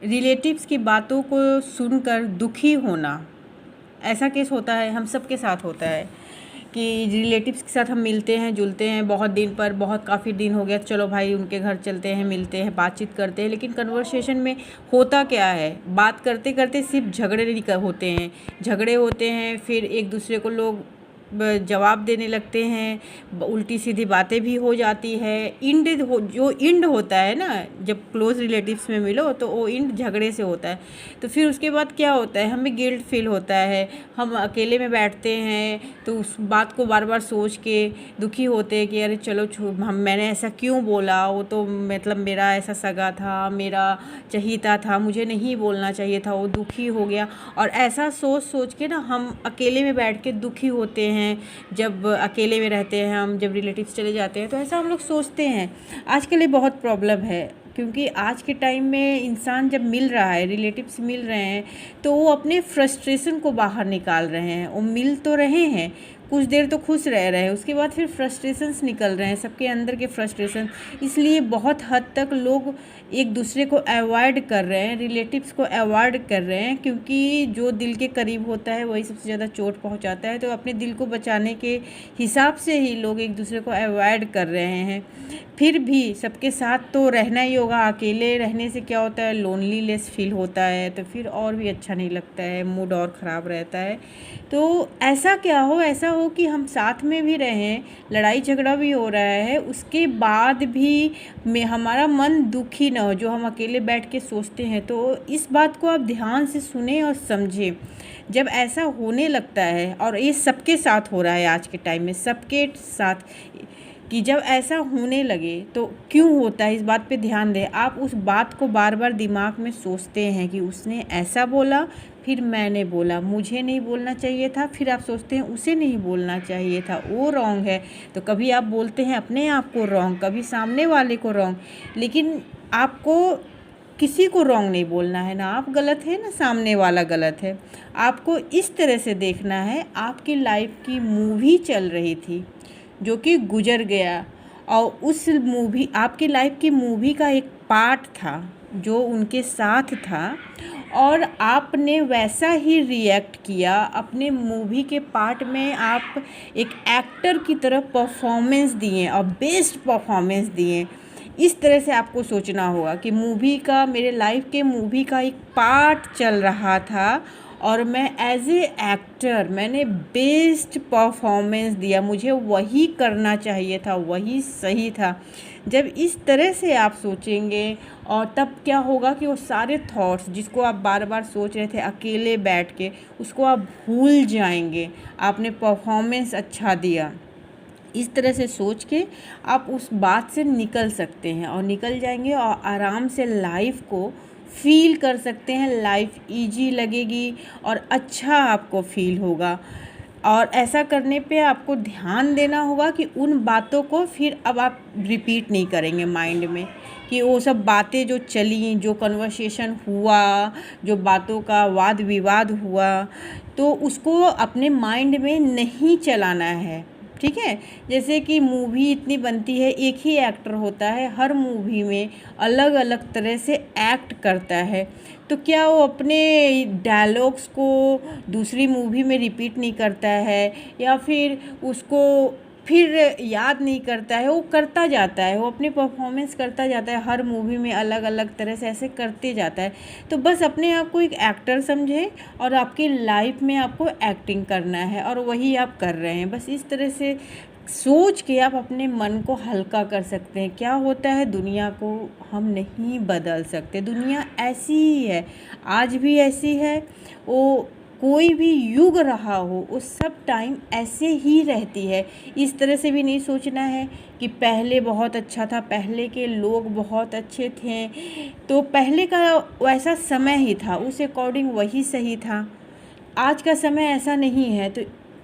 Relatives की बातों को सुनकर दुखी होना, ऐसा केस होता है, हम सब के साथ होता है कि रिलेटिव्स के साथ हम मिलते हैं जुलते हैं बहुत दिन पर, बहुत काफ़ी दिन हो गया, चलो भाई उनके घर चलते हैं, मिलते हैं, बातचीत करते हैं, लेकिन कन्वर्सेशन में होता क्या है, बात करते करते सिर्फ झगड़े होते हैं, फिर एक दूसरे को लोग जवाब देने लगते हैं, उल्टी सीधी बातें भी हो जाती है। जो इंड होता है ना, जब क्लोज़ रिलेटिव्स में मिलो तो वो इंड झगड़े से होता है। तो फिर उसके बाद क्या होता है, हमें गिल्ट फील होता है, हम अकेले में बैठते हैं तो उस बात को बार बार सोच के दुखी होते हैं कि अरे चलो मैंने ऐसा क्यों बोला, वो तो मतलब मेरा ऐसा सगा था, मेरा चहीता था, मुझे नहीं बोलना चाहिए था, वो दुखी हो गया। और ऐसा सोच सोच के ना हम अकेले में बैठ के दुखी होते हैं। जब अकेले में रहते हैं हम, जब रिलेटिव्स चले जाते हैं तो ऐसा हम लोग सोचते हैं। आजकल ये बहुत प्रॉब्लम है, क्योंकि आज के टाइम में इंसान जब मिल रहा है, रिलेटिव्स मिल रहे हैं, तो वो अपने फ्रस्ट्रेशन को बाहर निकाल रहे हैं। वो मिल तो रहे हैं, कुछ देर तो खुश रह रहे हैं, उसके बाद फिर फ्रस्ट्रेशंस निकल रहे हैं, सबके अंदर के फ्रस्ट्रेशन। इसलिए बहुत हद तक लोग एक दूसरे को अवॉइड कर रहे हैं, रिलेटिव्स को अवॉइड कर रहे हैं, क्योंकि जो दिल के करीब होता है वही सबसे ज़्यादा चोट पहुंचाता है। तो अपने दिल को बचाने के हिसाब से ही लोग एक दूसरे को अवॉइड कर रहे हैं। फिर भी सबके साथ तो रहना ही होगा, अकेले रहने से क्या होता है, लोनलीनेस फील होता है, तो फिर और भी अच्छा नहीं लगता है, मूड और ख़राब रहता है। तो ऐसा हो कि हम साथ में भी रहें, लड़ाई झगड़ा भी हो रहा है, उसके बाद भी हमारा मन दुखी ना हो, जो हम अकेले बैठ के सोचते हैं। तो इस बात को आप ध्यान से सुने और समझें। जब ऐसा होने लगता है, और ये सबके साथ हो रहा है आज के टाइम में, सबके साथ, कि जब ऐसा होने लगे तो क्यों होता है, इस बात पे ध्यान दें। आप उस बात को बार बार दिमाग में सोचते हैं कि उसने ऐसा बोला, फिर मैंने बोला, मुझे नहीं बोलना चाहिए था, फिर आप सोचते हैं उसे नहीं बोलना चाहिए था, वो रॉन्ग है। तो कभी आप बोलते हैं अपने आप को रॉन्ग, कभी सामने वाले को रॉन्ग। लेकिन आपको किसी को रॉन्ग नहीं बोलना है, ना आप गलत है ना सामने वाला गलत है। आपको इस तरह से देखना है, आपकी लाइफ की मूवी चल रही थी जो कि गुजर गया, और उस मूवी, आपकी लाइफ की मूवी का एक पार्ट था जो उनके साथ था, और आपने वैसा ही रिएक्ट किया। अपने मूवी के पार्ट में आप एक एक्टर की तरह परफॉर्मेंस दिए और बेस्ट परफॉर्मेंस दिए। इस तरह से आपको सोचना होगा कि मूवी का, मेरे लाइफ के मूवी का एक पार्ट चल रहा था, और मैं एज ए एक्टर मैंने बेस्ट परफॉर्मेंस दिया, मुझे वही करना चाहिए था, वही सही था। जब इस तरह से आप सोचेंगे, और तब क्या होगा कि वो सारे थॉट्स जिसको आप बार बार सोच रहे थे अकेले बैठ के, उसको आप भूल जाएंगे। आपने परफॉर्मेंस अच्छा दिया, इस तरह से सोच के आप उस बात से निकल सकते हैं, और निकल जाएंगे और आराम से लाइफ को फील कर सकते हैं। लाइफ इजी लगेगी और अच्छा आपको फील होगा। और ऐसा करने पे आपको ध्यान देना होगा कि उन बातों को फिर अब आप रिपीट नहीं करेंगे माइंड में, कि वो सब बातें जो चली, जो कन्वर्सेशन हुआ, जो बातों का वाद विवाद हुआ, तो उसको अपने माइंड में नहीं चलाना है। ठीक है, जैसे कि मूवी इतनी बनती है, एक ही एक्टर होता है, हर मूवी में अलग अलग तरह से एक्ट करता है, तो क्या वो अपने डायलॉग्स को दूसरी मूवी में रिपीट नहीं करता है, या फिर उसको फिर याद नहीं करता है, वो करता जाता है, वो अपनी परफॉर्मेंस करता जाता है, हर मूवी में अलग अलग तरह से ऐसे करते जाता है। तो बस अपने आप को एक एक्टर समझें, और आपकी लाइफ में आपको एक्टिंग करना है, और वही आप कर रहे हैं। बस इस तरह से सोच के आप अपने मन को हल्का कर सकते हैं। क्या होता है, दुनिया को हम नहीं बदल सकते, दुनिया ऐसी ही है, आज भी ऐसी है, वो कोई भी युग रहा हो, वो सब टाइम ऐसे ही रहती है। इस तरह से भी नहीं सोचना है कि पहले बहुत अच्छा था, पहले के लोग बहुत अच्छे थे, तो पहले का वैसा समय ही था, उस अकॉर्डिंग वही सही था। आज का समय ऐसा नहीं है, तो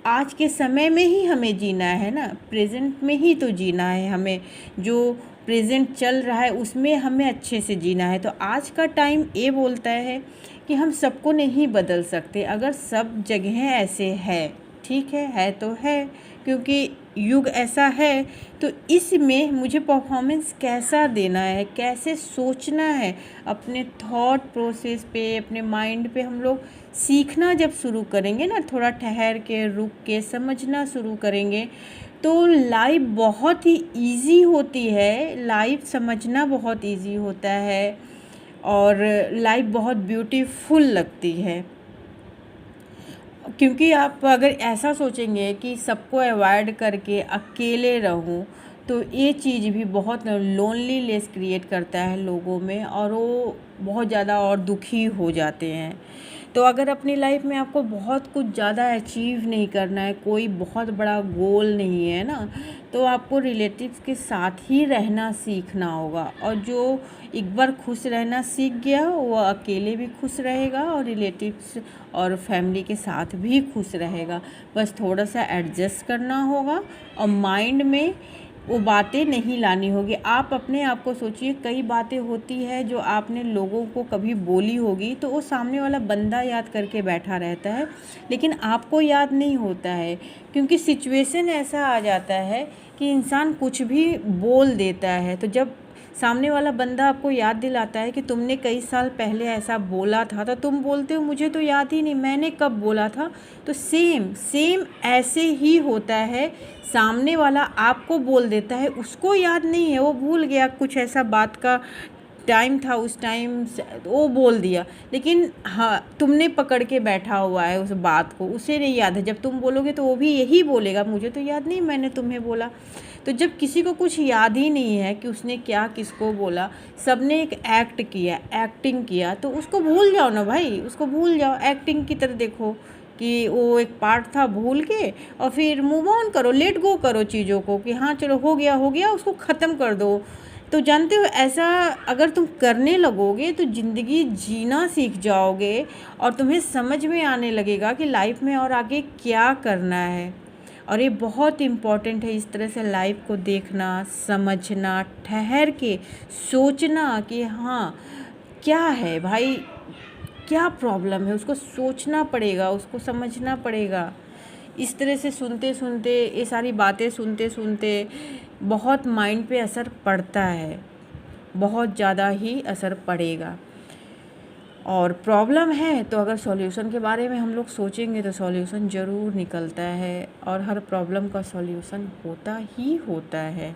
आज के समय में ही हमें जीना है ना, प्रेजेंट में ही तो जीना है हमें, जो प्रेजेंट चल रहा है उसमें हमें अच्छे से जीना है। तो आज का टाइम ये बोलता है कि हम सबको नहीं बदल सकते, अगर सब जगह ऐसे है, ठीक है तो है, क्योंकि युग ऐसा है, तो इसमें मुझे परफॉर्मेंस कैसा देना है, कैसे सोचना है, अपने थॉट प्रोसेस पे, अपने माइंड पे हम लोग सीखना जब शुरू करेंगे ना, थोड़ा ठहर के रुक के समझना शुरू करेंगे, तो लाइफ बहुत ही इजी होती है, लाइफ समझना बहुत इजी होता है और लाइफ बहुत ब्यूटीफुल लगती है। क्योंकि आप अगर ऐसा सोचेंगे कि सबको अवॉइड करके अकेले रहूं, तो ये चीज़ भी बहुत लोनलीनेस क्रिएट करता है लोगों में और वो बहुत ज़्यादा और दुखी हो जाते हैं। तो अगर अपनी लाइफ में आपको बहुत कुछ ज़्यादा अचीव नहीं करना है, कोई बहुत बड़ा गोल नहीं है ना, तो आपको रिलेटिव्स के साथ ही रहना सीखना होगा। और जो एक बार खुश रहना सीख गया वो अकेले भी खुश रहेगा और रिलेटिव्स और फैमिली के साथ भी खुश रहेगा। बस थोड़ा सा एडजस्ट करना होगा और माइंड में वो बातें नहीं लानी होगी। आप अपने आप को सोचिए, कई बातें होती है जो आपने लोगों को कभी बोली होगी, तो वो सामने वाला बंदा याद करके बैठा रहता है, लेकिन आपको याद नहीं होता है, क्योंकि सिचुएशन ऐसा आ जाता है कि इंसान कुछ भी बोल देता है। तो जब सामने वाला बंदा आपको याद दिलाता है कि तुमने कई साल पहले ऐसा बोला था, तो तुम बोलते हो मुझे तो याद ही नहीं, मैंने कब बोला था। तो सेम सेम ऐसे ही होता है, सामने वाला आपको बोल देता है, उसको याद नहीं है, वो भूल गया, कुछ ऐसा बात का टाइम था, उस टाइम वो बोल दिया, लेकिन हाँ तुमने पकड़ के बैठा हुआ है उस बात को, उसे नहीं याद है। जब तुम बोलोगे तो वो भी यही बोलेगा, मुझे तो याद नहीं, मैंने तुम्हें बोला। तो जब किसी को कुछ याद ही नहीं है कि उसने क्या किसको बोला, सबने एक एक्ट किया, एक्टिंग किया, तो उसको भूल जाओ ना भाई, उसको भूल जाओ, एक्टिंग की तरह देखो कि वो एक पार्ट था, भूल के और फिर मूव ऑन करो, लेट गो करो चीज़ों को कि हाँ चलो हो गया, उसको ख़त्म कर दो। तो जानते हो, ऐसा अगर तुम करने लगोगे तो ज़िंदगी जीना सीख जाओगे और तुम्हें समझ में आने लगेगा कि लाइफ में और आगे क्या करना है। और ये बहुत इम्पॉर्टेंट है, इस तरह से लाइफ को देखना, समझना, ठहर के सोचना कि हाँ क्या है भाई, क्या प्रॉब्लम है, उसको सोचना पड़ेगा, उसको समझना पड़ेगा। इस तरह से सुनते सुनते, ये सारी बातें सुनते सुनते बहुत माइंड पे असर पड़ता है, बहुत ज़्यादा ही असर पड़ेगा। और प्रॉब्लम है तो अगर सॉल्यूशन के बारे में हम लोग सोचेंगे तो सॉल्यूशन ज़रूर निकलता है और हर प्रॉब्लम का सॉल्यूशन होता ही होता है।